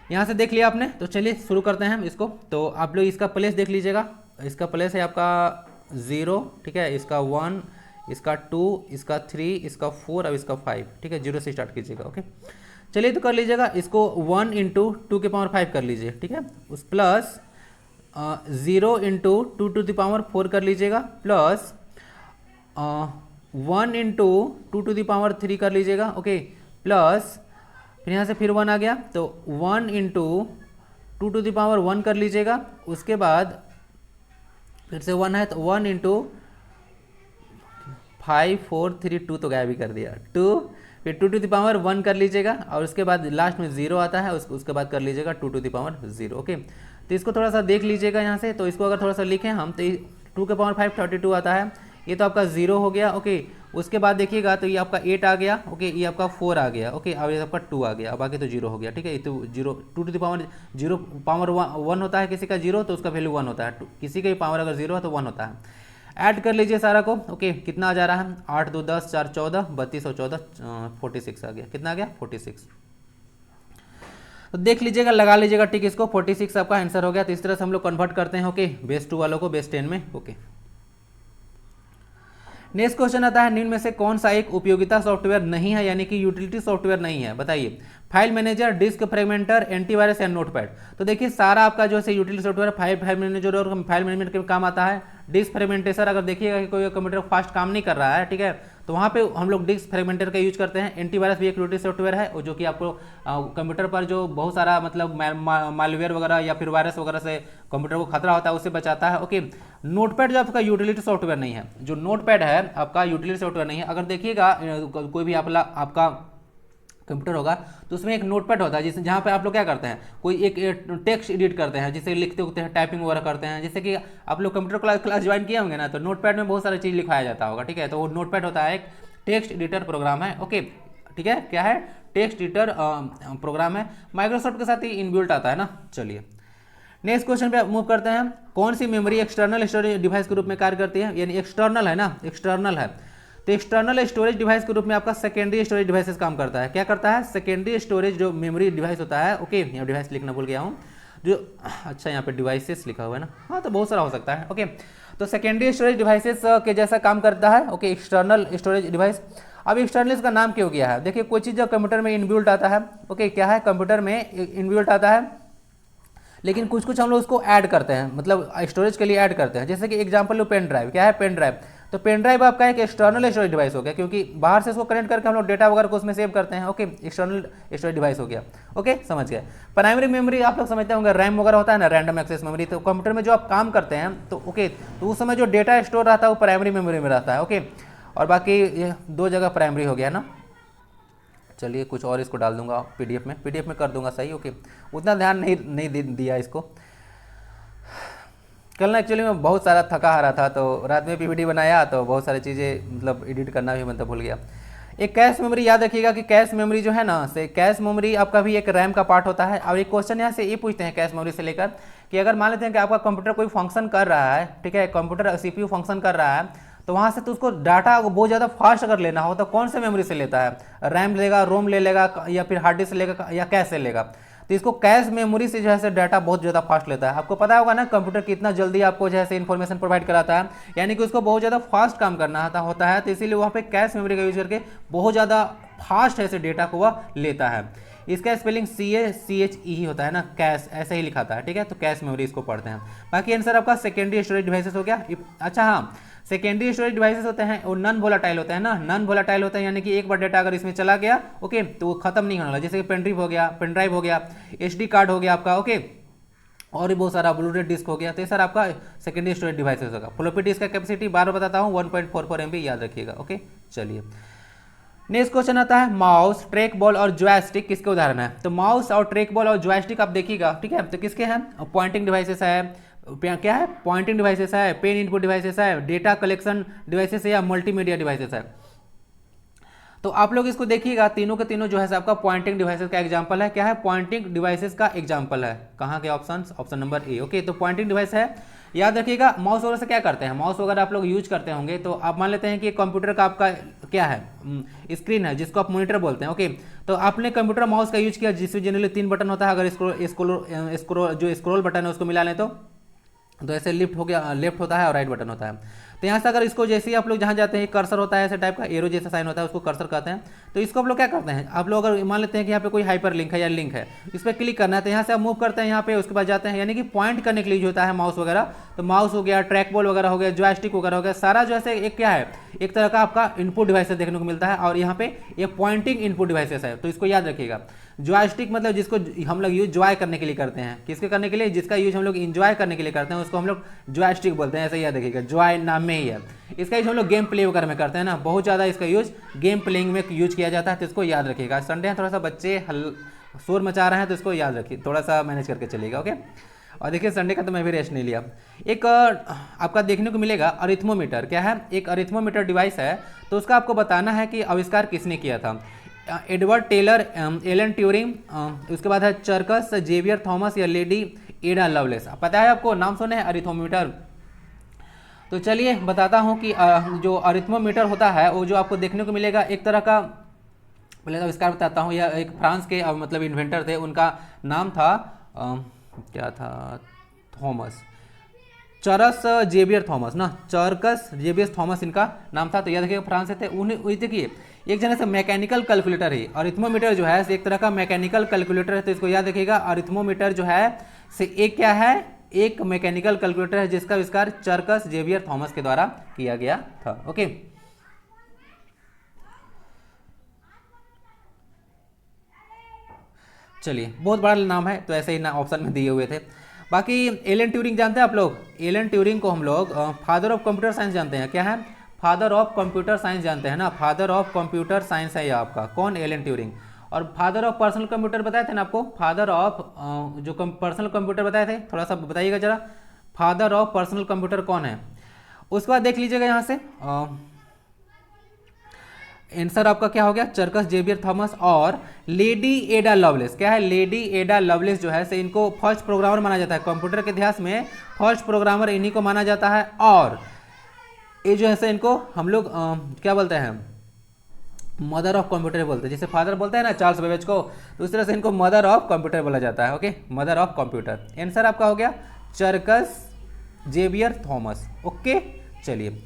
यहाँ से देख लिया आपने, तो चलिए शुरू करते हैं हम इसको। तो आप लोग इसका प्लेस देख लीजिएगा, इसका प्लेस है आपका 0, ठीक है, इसका 1, इसका 2, इसका 3, इसका 4 और इसका 5, ठीक है। 0 से स्टार्ट कीजिएगा, ओके। चलिए तो कर लीजिएगा इसको 1 इंटू 2 के पावर 5 कर लीजिए, ठीक है, उस plus 0 into 2 to the power 4 कर लीजिएगा, plus 1 into 2 to the power 3 कर लीजिएगा, ओके, प्लस फिर यहाँ से फिर 1 आ गया तो 1 इंटू 2 टू द पावर 1 कर लीजिएगा, उसके बाद फिर से 1 है तो 1 इंटू 5 4 3 2 तो गायब ही कर दिया 2, फिर 2 टू द पावर 1 कर लीजिएगा, और उसके बाद लास्ट में 0 आता है, उसके बाद कर लीजिएगा 2 टू द पावर 0, ओके। तो इसको थोड़ा सा देख लीजिएगा यहाँ से, तो इसको अगर थोड़ा सा लिखें हम तो 2 के पावर 5 32 आता है, ये तो आपका 0 हो गया, ओके। उसके बाद देखिएगा तो ये आपका 8 आ गया, ओके, ये आपका 4 आ गया, ओके, अब ये आपका 2 आ गया, अब आगे तो 0 हो गया, ठीक है। ये तो 0 2 टू द पावर 0 पावर 1 होता है किसी का 0 तो उसका वैल्यू 1 होता है, किसी का भी पावर अगर 0 है तो 1 होता है। ऐड कर लीजिए सारा को, ओके, कितना आ जा रहा है, 8 2 10 4 14 32 और 14 46 आ गया, कितना आ गया 46। तो देख लीजिएगा, लगा लीजिएगा टिक इसको, 46 आपका आंसर हो गया। तो इस तरह से हम लोग कन्वर्ट करते हैं, ओके, बेस 2 वालों को बेस 10 में, ओके। नेक्स्ट क्वेश्चन आता है, निम्न में से कौन सा एक उपयोगिता सॉफ्टवेयर नहीं है, यानी कि यूटिलिटी सॉफ्टवेयर नहीं है, बताइए। File manager, disc fragmenter, antivirus या नोटपैड। तो देखिए सारा आपका जो है यूटिलिटी सॉफ्टवेयर फाइल मैनेजर और फाइल मैनेजमेंट के काम आता है। डिस्क फ्रेगमेंटेशन, अगर देखिएगा कि कोई कंप्यूटर फास्ट काम नहीं कर रहा है, ठीक है, तो वहाँ पे हम लोग डिस्क फ्रेगमेंटर का यूज करते हैं। एंटीवायरस भी एक यूटिलिटी सॉफ्टवेयर है, जो कि आपको कंप्यूटर पर जो बहुत सारा मतलब मालवेयर वगैरह या फिर वायरस वगैरह से कंप्यूटर को खतरा होता है उससे बचाता है, ओके। नोटपैड जो आपका यूटिलिटी सॉफ्टवेयर नहीं है, जो नोटपैड है आपका यूटिलिटी सॉफ्टवेयर नहीं है। अगर देखिएगा कोई भी आपका कंप्यूटर होगा तो उसमें एक नोटपैड होता है, जिस जहाँ पे आप लोग क्या करते हैं, कोई एक टेक्स्ट एडिट करते हैं, जिसे लिखते उखते हैं, टाइपिंग वगैरह करते हैं। जैसे कि आप लोग कंप्यूटर क्लास ज्वाइन किए होंगे ना, तो नोटपैड में बहुत सारी चीज़ लिखवाया जाता होगा, ठीक है। तो वो नोटपैड होता है, एक टेक्स्ट एडिटर प्रोग्राम है, ओके, ठीक है, क्या है, टेक्स्ट एडिटर प्रोग्राम है, माइक्रोसॉफ्ट के साथ ही इनबिल्ट आता है ना। चलिए नेक्स्ट क्वेश्चन पे मूव करते हैं। कौन सी मेमोरी एक्सटर्नल स्टोरेज डिवाइस के रूप में कार्य करती है, यानी एक्सटर्नल है ना, एक्सटर्नल है, तो एक्सटर्नल स्टोरेज डिवाइस के रूप में आपका सेकेंडरी स्टोरेज डिवाइसेस काम करता है। क्या करता है, सेकेंडरी स्टोरेज जो मेमोरी डिवाइस होता है, ओके, यहाँ डिवाइस लिखना भूल गया हूँ, जो अच्छा यहाँ पे डिवाइसेस लिखा हुआ है ना, हाँ तो बहुत सारा हो सकता है, ओके। तो सेकेंडरी स्टोरेज डिवाइसेस के जैसा काम करता है, ओके, एक्सटर्नल स्टोरेज डिवाइस। अब एक्सटर्नल इसका नाम क्यों किया है, देखिए कोई चीज़ जो कंप्यूटर में इनबिल्ट आता है, ओके, क्या है, कंप्यूटर में इनबिल्ट आता है, लेकिन कुछ कुछ हम लोग उसको ऐड करते हैं, मतलब स्टोरेज के लिए ऐड करते हैं। जैसे कि एग्जांपल लो, पेन ड्राइव, क्या है, पेन ड्राइव, तो पेन ड्राइव आपका एक एक्सटर्नल स्टोरेज डिवाइस हो गया, क्योंकि बाहर से इसको कनेक्ट करके हम लोग डेटा वगैरह को उसमें सेव करते हैं, ओके, एक्सटर्नल स्टोरेज डिवाइस हो गया, ओके, समझ गए। प्राइमरी मेमोरी आप लोग समझते होंगे, रैम वगैरह होता है ना, रैंडम एक्सेस मेमोरी, तो कंप्यूटर में जो आप काम करते हैं तो ओके, तो उस समय जो डेटा स्टोर रहता है वो प्राइमरी मेमोरी में रहता है, ओके। और बाकी ये 2 जगह प्राइमरी हो गया ना। चलिए कुछ और इसको डाल दूंगा पीडीएफ में कर दूंगा, सही, ओके, उतना ध्यान नहीं दिया इसको। कल ना एक्चुअली मैं बहुत सारा थका हारा था, तो रात में पीपीटी बनाया तो बहुत सारी चीज़ें मतलब एडिट करना भी मतलब भूल गया। एक कैश मेमोरी याद रखिएगा कि कैश मेमोरी जो है ना, से कैश मेमोरी आपका भी एक रैम का पार्ट होता है। और एक क्वेश्चन यहाँ से ये पूछते हैं कैश मेमोरी से लेकर कि अगर मान लेते हैं कि आपका कंप्यूटर कोई फंक्शन कर रहा है, ठीक है, कंप्यूटर सीपीयू फंक्शन कर रहा है, तो वहाँ से तो उसको डाटा बहुत ज़्यादा फास्ट अगर लेना हो तो कौन से मेमोरी से लेता है, रैम लेगा, रोम ले लेगा, या फिर हार्ड डिस्क लेगा, या कैश से लेगा। तो इसको कैश मेमोरी से जो है डाटा बहुत ज़्यादा फास्ट लेता है। आपको पता होगा ना कंप्यूटर कितना जल्दी आपको जैसे इन्फॉर्मेशन प्रोवाइड कराता है, यानी कि उसको बहुत ज़्यादा फास्ट काम करना होता है, तो इसीलिए वहाँ पे कैश मेमोरी का यूज करके बहुत ज़्यादा फास्ट ऐसे डेटा को वह लेता है। इसका स्पेलिंग CACHE ही होता है ना, कैश ऐसे ही लिखा था, ठीक है। तो कैश मेमोरी इसको पढ़ते हैं। बाकी आंसर आपका सेकेंडरी स्टोरेज डिवाइसेस हो गया। अच्छा हाँ, सेकेंडरी स्टोरेज डिवाइसेस होते हैं वो नॉन वोलाटाइल होते हैं ना, नॉन वोलाटाइल होते हैं, यानी कि एक बार डेटा अगर इसमें चला गया, ओके, तो वो खत्म नहीं होने वाला। जैसे कि पेन ड्राइव हो गया, SD कार्ड हो गया आपका, ओके, और भी बहुत सारा ब्लूटूथ डिस्क हो गया। तो ये सर आपका सेकेंडरी स्टोरेज डिवाइसेस होगा। फ्लॉपी डिस्क का कैपेसिटी बार बताता हूँ 1.44 MB, याद रखिएगा, ओके। चलिए नेक्स्ट क्वेश्चन आता है, माउस, ट्रैक बॉल और जॉयस्टिक किसके उदाहरण है। तो माउस और ट्रैक बॉल और जॉयस्टिक आप देखिएगा, ठीक है, तो किसके हैं, पॉइंटिंग डिवाइसेस है, क्या है, पॉइंटिंग डिवाइसेस है, पेन इनपुट डिवाइसेस है, डेटा कलेक्शन डिवाइसेस है, या मल्टीमीडिया डिवाइसेस है। तो आप लोग इसको देखिएगा, तीनों के तीनों जो है आपका पॉइंटिंग डिवाइसेस का एग्जांपल है। क्या है, पॉइंटिंग डिवाइसेस का एग्जांपल है। कहाँ के option, option number A, okay. तो पॉइंटिंग डिवाइस है, याद रखिएगा। माउस वगैरह से क्या करते हैं, माउस वगैरह आप लोग यूज करते होंगे, तो आप मान लेते हैं कि कंप्यूटर का आपका क्या है, स्क्रीन है, जिसको आप मॉनिटर बोलते हैं, ओके। तो आपने कंप्यूटर माउस का यूज किया, जिसमें जनरली 3 बटन होता है। अगर जो स्क्रोल बटन है उसको मिला लें तो ऐसे लिफ्ट हो गया, लेफ्ट होता है और राइट बटन होता है। तो यहाँ से अगर इसको जैसे ही आप लोग जहाँ जाते हैं कर्सर होता है, ऐसे टाइप का एरो जैसा साइन होता है, उसको कर्सर कहते हैं। तो इसको आप लोग क्या करते हैं, आप लोग अगर मान लेते हैं कि यहाँ पे कोई हाइपर लिंक है या लिंक है, इस पर क्लिक करना है, तो यहाँ से आप मूव करते हैं यहाँ पे, उसके बाद जाते हैं, यानी कि पॉइंट करने के लिए जो होता है माउस वगैरह। तो माउस हो गया, ट्रैक बॉल वगैरह हो गया, जॉयस्टिक वगैरह हो गया, सारा जो है एक क्या है, एक तरह का आपका इनपुट डिवाइसेस देखने को मिलता है। और यहाँ पे ये पॉइंटिंग इनपुट डिवाइसेस है, तो इसको याद रखिएगा। जॉयस्टिक मतलब जिसको हम लोग यूज जॉय करने के लिए करते हैं, किसके करने के लिए, जिसका यूज हम लोग इंजॉय करने के लिए करते हैं, उसको हम लोग जॉयस्टिक बोलते हैं। ऐसे याद रखिएगा, जॉय नाम में ही है। इसका यूज हम लोग गेम प्ले वगैरह में करते हैं ना, बहुत ज़्यादा इसका यूज गेम प्लेइंग में यूज किया जाता है, तो इसको याद रखिएगा। संडे है, थोड़ा सा बच्चे शोर मचा रहे हैं, तो इसको याद रखिए, थोड़ा सा मैनेज करके चलिएगा, ओके। और देखिए संडे का तो मैं भी रेस्ट नहीं लिया। एक आपका देखने को मिलेगा अरिथमोमीटर। क्या है, एक अरिथमोमीटर डिवाइस है, तो उसका आपको बताना है कि आविष्कार किसने किया था। एडवर्ड टेलर, एलन ट्यूरिंग, उसके बाद है चर्कस जेवियर थॉमस, या लेडी एडा लवलेस। पता है आपको, नाम सुने हैं अरिथमोमीटर। तो चलिए बताता हूँ कि जो अरिथमोमीटर होता है वो जो आपको देखने को मिलेगा, एक तरह का, पहले आविष्कार बताता हूँ। यह एक फ्रांस के मतलब इन्वेंटर थे, उनका नाम था क्या था, थॉमस, चरस जेवियर थॉमस ना, चर्कस जेवियर थॉमस इनका नाम था। तो याद रखिएगा, फ्रांस से थे। उन्हें देखिए एक जगह से मैकेनिकल कैलकुलेटर है, अरिथमोमीटर जो है एक तरह का मैकेनिकल कैलकुलेटर है। तो इसको याद रखिएगा, अरिथमोमीटर जो है से एक क्या है, एक मैकेनिकल कैलकुलेटर है, जिसका आविष्कार चर्कस जेवियर थॉमस के द्वारा किया गया था, ओके। चलिए बहुत बड़ा नाम है, तो ऐसे ही ना ऑप्शन में दिए हुए थे। बाकी एलन ट्यूरिंग जानते हैं आप लोग, एलन ट्यूरिंग को हम लोग फादर ऑफ कंप्यूटर साइंस जानते हैं। क्या है, फादर ऑफ कंप्यूटर साइंस जानते हैं ना, फादर ऑफ कंप्यूटर साइंस है ये आपका, कौन, एलन ट्यूरिंग। और फादर ऑफ पर्सनल कंप्यूटर बताए थे ना आपको, फादर ऑफ जो पर्सनल कंप्यूटर बताए थे, थोड़ा सा बताइएगा जरा, फादर ऑफ पर्सनल कंप्यूटर कौन है। उसके बाद देख लीजिएगा यहाँ से आंसर आपका क्या हो गया, चर्कस जेवियर थॉमस और लेडी एडा लवलेस। क्या है, लेडी एडा लवलेस जो है से इनको फर्स्ट प्रोग्रामर माना जाता है, कंप्यूटर के इतिहास में फर्स्ट प्रोग्रामर इन्हीं को माना जाता है। और ये जो है से इनको हम लोग क्या बोलते हैं, मदर ऑफ कंप्यूटर बोलते हैं। जैसे फादर बोलते हैं ना चार्ल्स बेबेज को, तो उस तरह से इनको मदर ऑफ कंप्यूटर बोला जाता है, okay, mother of computer. Answer आपका हो गया चर्कस जेवियर थॉमस, ओके। चलिए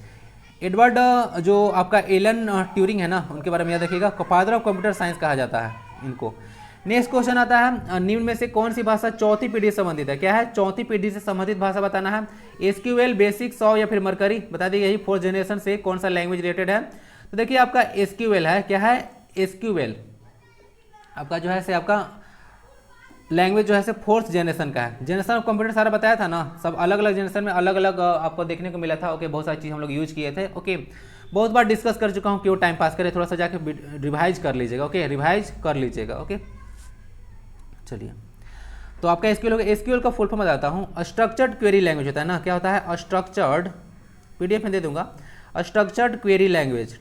एडवर्ड जो आपका एलन ट्यूरिंग है ना, उनके बारे में याद रखिएगा, फादर ऑफ कंप्यूटर साइंस कहा जाता है इनको। नेक्स्ट क्वेश्चन आता है, निम्न में से कौन सी भाषा चौथी पीढ़ी से संबंधित है। क्या है, चौथी पीढ़ी से संबंधित भाषा बताना है। एसक्यूएल, बेसिक, सॉ या फिर मरकरी, बता दिए यही 4th जनरेशन से कौन सा लैंग्वेज रिलेटेड है। तो देखिए आपका एसक्यूएल है। क्या है, एसक्यूएल आपका जो है से आपका लैंग्वेज जो है से 4th जनरेशन का है। जनरेशन ऑफ कंप्यूटर सारा बताया था ना, सब अलग अलग जनरेशन में अलग अलग आपको देखने को मिला था, ओके। बहुत सारी चीज़ हम लोग यूज किए थे, ओके। बहुत बार डिस्कस कर चुका हूँ, क्यों टाइम पास करें, थोड़ा सा जाके रिवाइज कर लीजिएगा, ओके, रिवाइज कर लीजिएगा, ओके। चलिए तो आपका एसक्यूएल होगा, एसक्यूएल का फुल फॉर्म बताता हूँ। स्ट्रक्चर्ड क्वेरी लैंग्वेज होता है ना, क्या होता है, स्ट्रक्चर्ड, PDF में दे दूंगा, structured query language.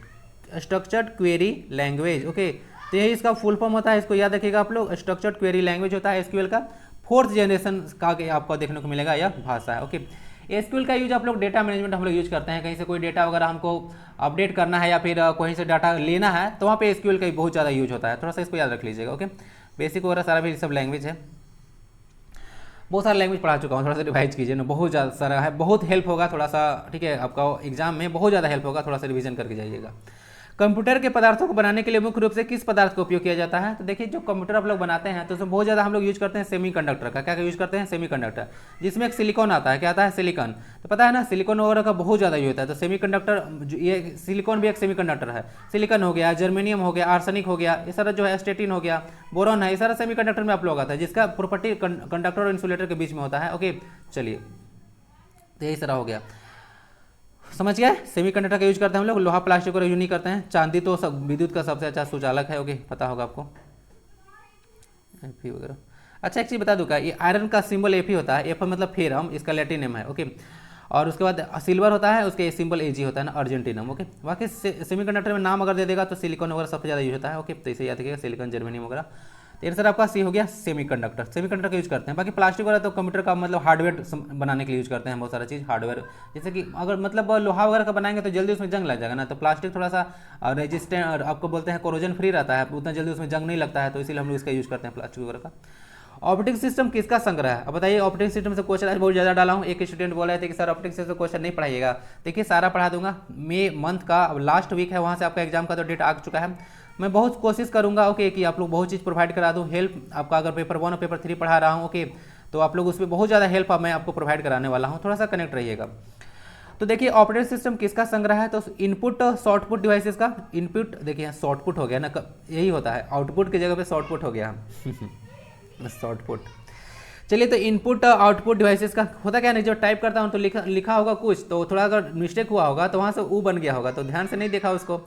Structured query language. Okay, तो यही इसका फुल फॉर्म होता है, इसको याद रखिएगा आप लोग। स्ट्रक्चर्ड क्वेरी लैंग्वेज होता है एसक्यूएल का, 4th जनरेशन का आपको देखने को मिलेगा यह भाषा है। ओके, एसक्यूएल का यूज आप लोग डेटा मैनेजमेंट हम लोग यूज करते हैं, कहीं से कोई डेटा वगैरह हमको अपडेट करना है या फिर कहीं से डाटा लेना है तो वहाँ पे एसक्यूएल का बहुत ज़्यादा यूज होता है, थोड़ा सा इसको याद रख लीजिएगा। ओके, बेसिक वगैरह सारा भी सब लैंग्वेज है, बहुत सारा लैंग्वेज पढ़ा चुका हूँ, थोड़ा सा रिवाइज कीजिए ना, बहुत ज़्यादा सारा है, बहुत हेल्प होगा थोड़ा सा, ठीक है, आपका एग्जाम में बहुत ज़्यादा हेल्प होगा, थोड़ा सा रिवीजन करके जाइएगा। कंप्यूटर के पदार्थों को बनाने के लिए मुख्य रूप से किस पदार्थ का उपयोग किया जाता है? तो देखिए, जो कंप्यूटर आप लोग बनाते हैं तो उसमें बहुत ज़्यादा हम लोग यूज करते हैं सेमीकंडक्टर का। क्या यूज करते हैं? सेमीकंडक्टर, जिसमें एक सिलिकॉन आता है। क्या आता है? सिलिकॉन। तो पता है ना, सिलिकॉन वगैरह का बहुत ज़्यादा यूज होता है। तो सेमीकंडक्टर, ये सिलिकॉन भी एक सेमीकंडक्टर है। सिलिकॉन हो गया, जर्मेनियम हो गया, आर्सेनिक हो गया, ये सारा जो है स्टेटिन हो गया, बोरॉन है, ये सारा सेमीकंडक्टर में आप लोग आता है, जिसका प्रॉपर्टी कंडक्टर और इंसुलेटर के बीच में होता है। ओके, चलिए, तो यही सारा हो गया, समझ गए। सेमीकंडक्टर का यूज करते हैं हम लोग, लोहा प्लास्टिक को यूज नहीं करते हैं। चांदी तो सब विद्युत का सबसे अच्छा सुचालक है। ओके, पता होगा आपको, एफी वगैरह। अच्छा, एक चीज बता दूं, का ये आयरन का सिंबल एफी होता है, एफ मतलब फेरम, इसका लैटिन नेम है। ओके, और उसके बाद सिल्वर होता है, उसके सिंबल एजी होता है ना, अर्जेंटीनम। ओके, बाकी सेमीकंडक्टर में नाम अगर दे देगा तो सिलिकॉन वगैरह सबसे ज़्यादा यूज होता है। ओके, तो इसे याद रखिएगा, सिलिकॉन, जर्मेनियम वगैरह। तो आंसर आपका सी हो गया, सेमीकंडक्टर। सेमीकंडक्टर का यूज करते हैं। बाकी प्लास्टिक वाला तो कंप्यूटर का मतलब हार्डवेयर बनाने के लिए यूज करते हैं, बहुत सारा चीज़ हार्डवेयर, जैसे कि अगर मतलब लोहा वगैरह का बनाएंगे तो जल्दी उसमें जंग लग जाएगा ना, तो प्लास्टिक थोड़ा सा रेजिस्टेंट, आपको बोलते हैं कोरोजन फ्री रहता है, उतना जल्दी उसमें जंग नहीं लगता है, तो इसीलिए हम लोग इसका यूज करते हैं प्लास्टिक वगैरह का। ऑपरेटिंग सिस्टम किसका संग्रह है? अब बताइए, ऑपरेटिंग सिस्टम से क्वेश्चन आज बहुत ज़्यादा डाला हूँ। एक स्टूडेंट बोल रहे थे कि सर ऑपरेटिंग सिस्टम से क्वेश्चन नहीं पढ़ाइएगा। देखिए, सारा पढ़ा दूंगा। मई मंथ का अब लास्ट वीक है, वहाँ से आपका एग्जाम का तो डेट आ चुका है। मैं बहुत कोशिश करूंगा, ओके, कि आप लोग बहुत चीज़ प्रोवाइड करा दूँ, हेल्प आपका। अगर पेपर 1 और पेपर 3 पढ़ा रहा हूँ, ओके, तो आप लोग उसमें बहुत ज़्यादा हेल्प मैं आपको प्रोवाइड कराने वाला हूँ, थोड़ा सा कनेक्ट रहिएगा। तो देखिए, ऑपरेटिंग सिस्टम किसका संग्रह है? तो इनपुट शॉर्टपुट डिवाइसेस का। इनपुट देखिए शॉर्टपुट हो गया ना, यही होता है, आउटपुट की जगह पे शॉर्टपुट हो गया शॉर्टपुट। चलिए, तो इनपुट आउटपुट डिवाइसेस का होता क्या नहीं, जो टाइप करता हूँ तो लिखा होगा कुछ, तो थोड़ा अगर मिस्टेक हुआ होगा तो वहाँ से ऊ बन गया होगा, तो ध्यान से नहीं देखा उसको।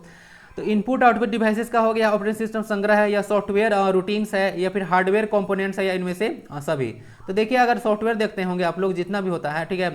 तो इनपुट आउटपुट डिवाइसेस का हो गया ऑपरेटिंग सिस्टम संग्रह है, या सॉफ्टवेयर रूटीन्स है, या फिर हार्डवेयर कंपोनेंट्स है, या इनमें से सभी। तो देखिए, अगर सॉफ्टवेयर देखते होंगे आप लोग, जितना भी होता है, ठीक है,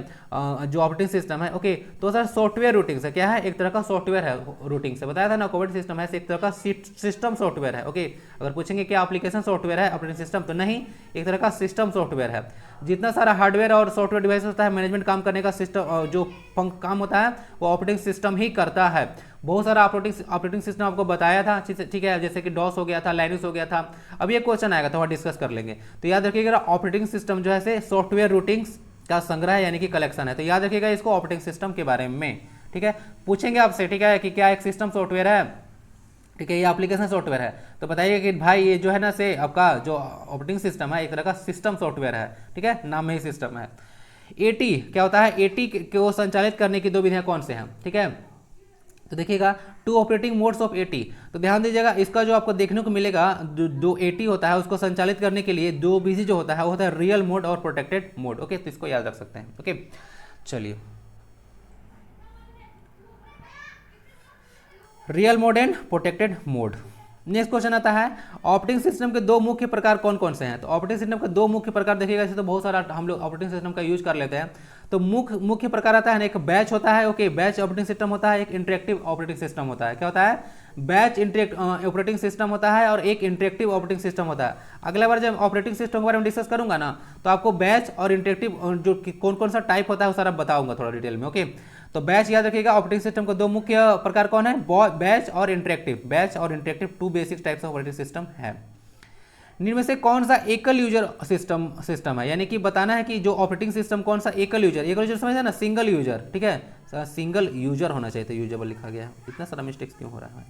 जो ऑपरेटिंग सिस्टम है, ओके, तो सर सॉफ्टवेयर रूटिंग्स है। क्या है? एक तरह का सॉफ्टवेयर है, रूटिंग्स है, बताया था ना, ऑपरेटिंग सिस्टम है एक तरह का सिस्टम सॉफ्टवेयर है। ओके, अगर पूछेंगे क्या एप्लीकेशन सॉफ्टवेयर है ऑपरेटिंग सिस्टम, तो नहीं, एक तरह का सिस्टम सॉफ्टवेयर है। जितना सारा हार्डवेयर और सॉफ्टवेयर डिवाइस होता है, मैनेजमेंट काम करने का सिस्टम जो काम होता है, वो ऑपरेटिंग सिस्टम ही करता है। बहुत सारा ऑपरेटिंग सिस्टम आपको बताया था, ठीक है, जैसे कि डॉस हो गया था, लाइनक्स हो गया था। अब ये क्वेश्चन आएगा तो वहाँ डिस्कस कर लेंगे। तो याद रखिएगा, ऑपरेटिंग सिस्टम जो है सॉफ्टवेयर रूटिंग्स का संग्रह यानी कि कलेक्शन है। तो याद रखिएगा इसको ऑपरेटिंग सिस्टम के बारे में, ठीक है, पूछेंगे आपसे, ठीक है, कि क्या एक सिस्टम सॉफ्टवेयर है, ठीक है, ये एप्लीकेशन सॉफ्टवेयर है, तो बताइए कि भाई ये जो है ना से आपका जो ऑपरेटिंग सिस्टम है एक तरह का सिस्टम सॉफ्टवेयर है, ठीक है, नाम में ही सिस्टम है। एटी क्या होता है? एटी को संचालित करने की 2 विधियां कौन से हैं? ठीक है, तो देखिएगा, 2 ऑपरेटिंग मोड्स ऑफ एटी। तो ध्यान दीजिएगा, इसका जो आपको देखने को मिलेगा, जो एटी होता है उसको संचालित करने के लिए 2 विधि जो होता है वो होता है रियल मोड और प्रोटेक्टेड मोड। ओके, तो इसको याद रख सकते हैं। ओके, चलिए, real mode and protected mode. Next question आता है, ऑपरेटिंग सिस्टम के 2 मुख्य प्रकार कौन कौन से हैं? तो ऑपरेटिंग सिस्टम के 2 मुख्य प्रकार देखिएगा, इसे तो बहुत सारा हम लोग ऑपरेटिंग सिस्टम का यूज कर लेते हैं। तो मुख्य प्रकार आता है, एक बैच होता है, ओके, बैच ऑपरेटिंग सिस्टम होता है, एक इंटरेक्टिव ऑपरेटिंग सिस्टम होता है। क्या होता है? बैच ऑपरेटिंग सिस्टम होता है और एक इंटरेक्टिव ऑपरेटिंग सिस्टम होता है। अगला बार जब ऑपरेटिंग सिस्टम के बारे में डिस्कस करूंगा ना, तो आपको बैच और इंटरेक्टिव जो कौन कौन सा टाइप होता है वो सारा बताऊंगा थोड़ा डिटेल में। ओके, तो बैच याद रखिएगा, ऑपरेटिंग सिस्टम के 2 मुख्य प्रकार कौन है? बैच और इंटरेक्टिव। बैच और interactive 2 basic types of operating system है। इनमें से कौन सा एकल यूजर सिस्टम है, यानी कि बताना है कि जो ऑपरेटिंग सिस्टम कौन सा एकल यूजर समझे ना, सिंगल यूजर, ठीक है, सिंगल यूजर होना चाहिए था, यूजेबल लिखा गया है, इतना सारा मिस्टेक्स क्यों हो रहा है?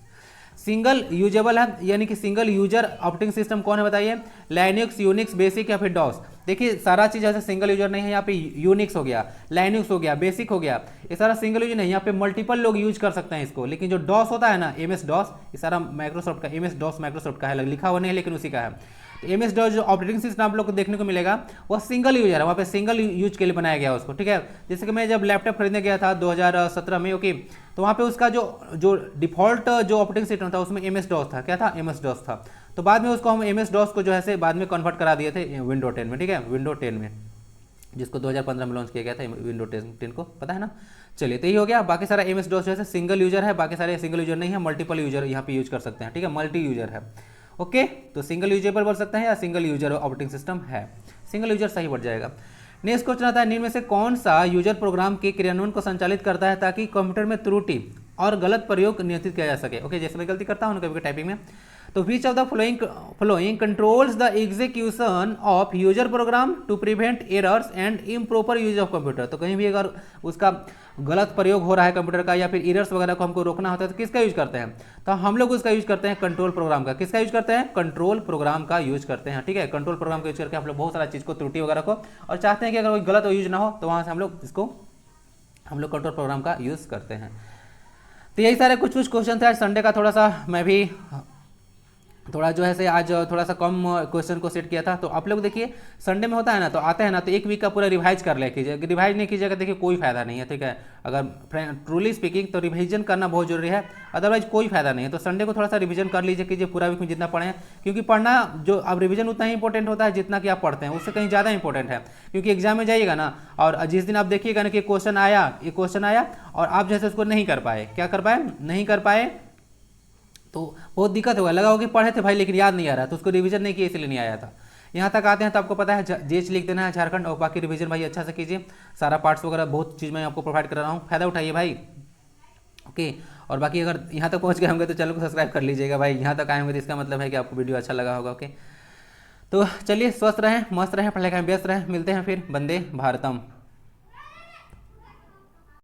सिंगल यूजेबल है, यानी कि सिंगल यूजर ऑपरेटिंग सिस्टम कौन है बताइए? लाइनक्स, यूनिक्स, बेसिक या फिर डॉस। देखिए, सारा चीज ऐसे सिंगल यूजर नहीं है, यहाँ पे यूनिक्स हो गया, लाइनक्स हो गया, बेसिक हो गया, ये सारा सिंगल यूजर नहीं, यहाँ पे मल्टीपल लोग यूज कर सकते हैं इसको। लेकिन जो डॉस होता है ना, MS डॉस, ये सारा माइक्रोसॉफ्ट का, MS डॉस माइक्रोसॉफ्ट का है, लिखा हुआ नहीं है लेकिन उसी का है। तो MS डॉस जो ऑपरेटिंग सिस्टम आप लोग को देखने को मिलेगा वो सिंगल यूजर है, वहाँ पे सिंगल यूज के लिए बनाया गया उसको, ठीक है। जैसे कि मैं जब लैपटॉप खरीदने गया था 2017 में, ओके, तो वहाँ पे उसका जो डिफॉल्ट जो ऑपरेटिंग सिस्टम था उसमें MS डॉस था। क्या था? MS डॉस था। तो बाद में उसको हम MS डॉस को जो है बाद में कन्वर्ट करा दिए थे Windows 10 में, ठीक है, Windows 10 में, जिसको 2015 में लॉन्च किया गया था Windows 10 को, पता है ना। चलिए तो ये हो गया। बाकी सारा एम एस डॉस जो है सिंगल यूजर है, बाकी सारे सिंगल यूजर नहीं है, मल्टीपल यूजर यहाँ पे यूज कर सकते हैं, ठीक है, मल्टी यूजर है। ओके, तो सिंगल यूजर पर बोल सकते हैं या सिंगल यूजर ऑपरेटिंग सिस्टम है, सिंगल यूजर सही बढ़ जाएगा। नेक्स्ट क्वेश्चन आता है, निम्न में से कौन सा यूजर प्रोग्राम के क्रियान्वयन को संचालित करता है ताकि कंप्यूटर में त्रुटि और गलत प्रयोग नियंत्रित किया जा सके। ओके, जैसे मैं गलती करता हूँ कभी टाइपिंग में, तो which of the following controls the execution of user program to prevent errors and improper use of computer. तो कहीं भी अगर उसका गलत प्रयोग हो रहा है कंप्यूटर का या फिर एरर्स वगैरह को हमको रोकना होता है तो किसका यूज करते हैं, तो हम लोग उसका यूज करते हैं कंट्रोल प्रोग्राम का। किसका यूज करते हैं, कंट्रोल प्रोग्राम का यूज करते हैं, ठीक है। कंट्रोल प्रोग्राम का यूज करके हम लोग बहुत सारा चीज़ को त्रुटि वगैरह को, और चाहते हैं कि अगर कोई गलत यूज ना हो तो वहाँ से हम लोग कंट्रोल प्रोग्राम का यूज करते हैं। तो यही सारे कुछ क्वेश्चन थे। आज संडे का थोड़ा सा मैं भी थोड़ा जो है से आज थोड़ा सा कम क्वेश्चन को सेट किया था। तो आप लोग देखिए संडे में होता है ना, तो आते हैं ना तो एक वीक का पूरा रिवाइज कर ले कीजिए। रिवाइज नहीं कीजिएगा देखिए कोई फायदा नहीं है, ठीक है। अगर ट्रूली स्पीकिंग तो रिविजन करना बहुत जरूरी है, अदरवाइज कोई फायदा नहीं है। तो संडे को थोड़ा सा रिविजन कर लीजिए कीजिए पूरा वीक में जितना पढ़ें, क्योंकि पढ़ना जो अब रिविजन उतना ही इंपॉर्टेंट होता है जितना कि आप पढ़ते हैं, उससे कहीं ज़्यादा इंपॉर्टेंट है। क्योंकि एग्जाम में जाइएगा ना और जिस दिन आप देखिएगा ना कि क्वेश्चन आया और आप जैसे उसको नहीं कर पाए, क्या कर पाए, नहीं कर पाए, तो बहुत दिक्कत होगा। लगा होगा कि पढ़े थे भाई लेकिन याद नहीं आ रहा, तो उसको रिवीजन नहीं किया इसलिए नहीं आया था। यहाँ तक आते हैं तो आपको पता है जेच लिख देना है झारखंड, और बाकी रिवीजन भाई अच्छा से कीजिए। सारा पार्ट्स वगैरह बहुत चीज़ मैं आपको प्रोवाइड कर रहा हूँ, फायदा उठाइए भाई। ओके, और बाकी अगर यहाँ तक पहुँच गए होंगे तो चैनल को सब्सक्राइब कर लीजिएगा भाई। यहाँ तक आए होंगे तो इसका मतलब है कि आपको वीडियो अच्छा लगा होगा। ओके, तो चलिए स्वस्थ रहें, मस्त रहें, पढ़ाई लिखाई में व्यस्त रहें। मिलते हैं फिर, वंदे भारतम।